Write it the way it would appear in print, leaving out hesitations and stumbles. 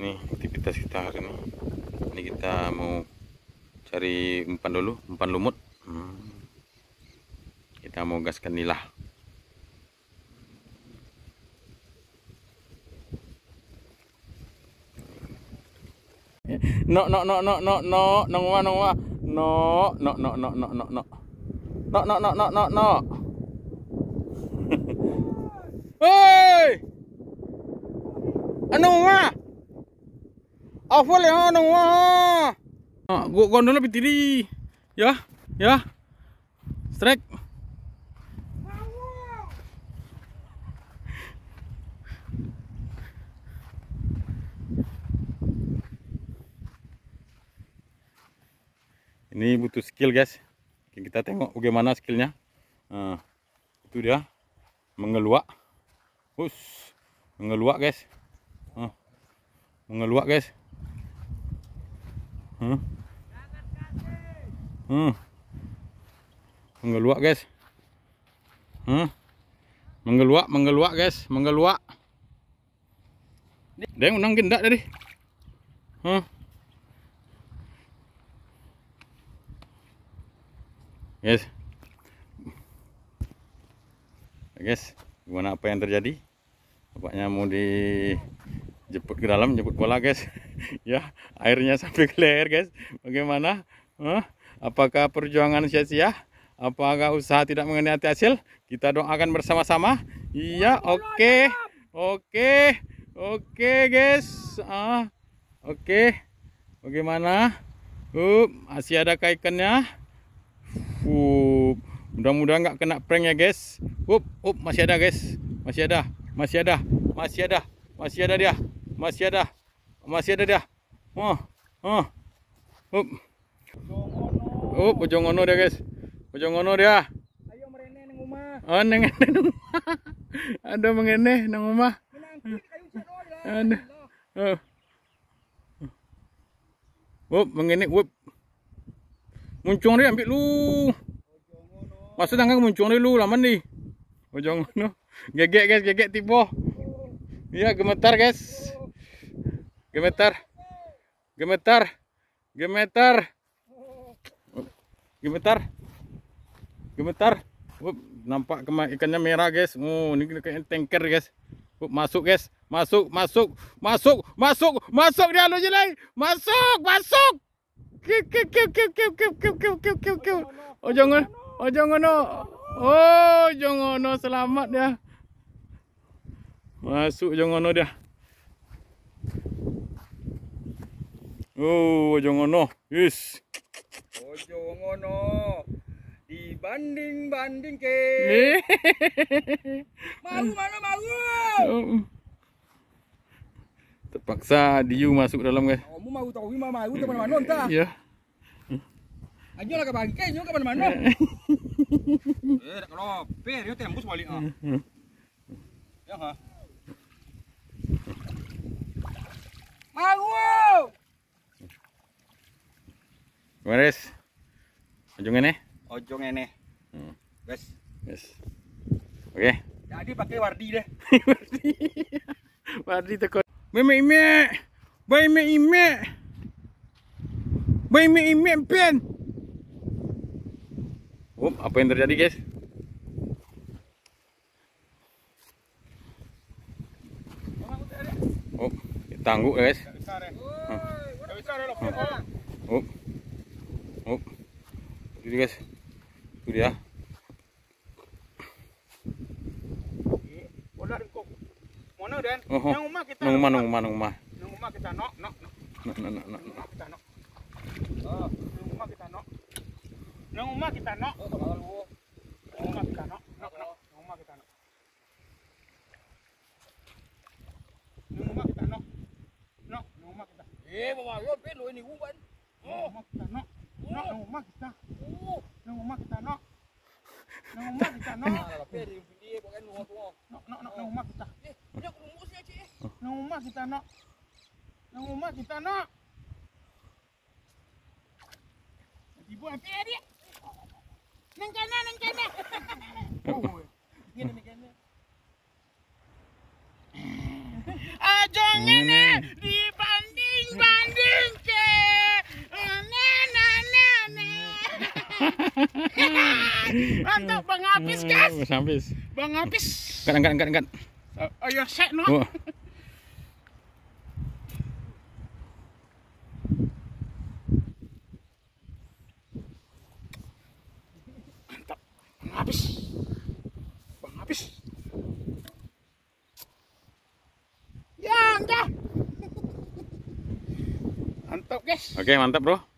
Nih aktivitas kita hari ini. Ini kita mau cari umpan dulu, umpan lumut. Kita mau gaskan nila. No no no no no no nongwa nongwa no no no no no no no no no no no no no. Hei, ano nga? Awal ya ano nga? Gua gondol lebih tinggi, ya ya. Strike. Ini butuh skill guys. Kita tengok bagaimana skillnya. Itu dia mengeluak. Mengeluak guys. Mengeluak guys. Mengeluak guys. Mengeluak guys, mengeluak. Dia unang gendak tadi. Guys, gimana apa yang terjadi? Bapaknya mau dijemput ke dalam, jemput bola guys. Ya, airnya sampai ke leher guys. Bagaimana? Apakah perjuangan sia-sia? Apakah usaha tidak mengkhianati hasil? Kita doakan bersama-sama. Iya, oke. Oke guys. Oke. Bagaimana? Masih ada ikannya. Mudah-mudahan nggak kena prank ya guys. Masih ada guys. Masih ada dia. Masih ada dia. Pojong ngono dia guys. Pojong ngono dia. Ayo merene nang omah. Neng ada mengene nang omah. Mengene muncung dia ambil lu. Masuk tangga muncung dia lu laman nih. Pojong ngono. Gegek guys, gegek tiba. Iya, gemetar guys. Gemetar. Nampak ikannya merah guys. Ini kayak tanker guys. Masuk guys. Masuk dia lu jelai. Masuk. Jangan ngono, selamat dia. Masuk jangan ngono dia. Jangan ngono. Yes. Ojo ngono. Dibanding ke. Mau. Terpaksa Diu masuk dalam guys. Kamu mau tahu mau teman-teman entah. Iya. Ayo lah ke bangkai, nyo ke mana-mana. Kalau per yo tembus balik Ya ha. Mau. Beres. Ujung ini? Ojong ini. Guys. Oke. Jadi pakai wardi deh. Wardi tekot. Ime. Pen. Apa yang terjadi guys? Tangguh guys. Itu guys. Itu dia. Mana dan? Nang rumah kita. Nang rumah. Nang rumah kita nok. Nok. Nang rumah kita nok. Bawa yo pelo ini uban. Nang rumah kita nok. Nang rumah kita nok. Nang rumah kita nok. Pelo dia bukan luar. Nang rumah kita. Punya rumusnya cik. Nang rumah kita nok. Ibu apa dia? Nang kanan. Gini. Ajong ini di Mantap Bang Apis, guys. Bang Apis. Bang Apis. Angkat. Ayo set no. Oh. Mantap. Bang Apis. Bang Apis. Ya, dah. Mantap, guys. Oke, mantap, Bro.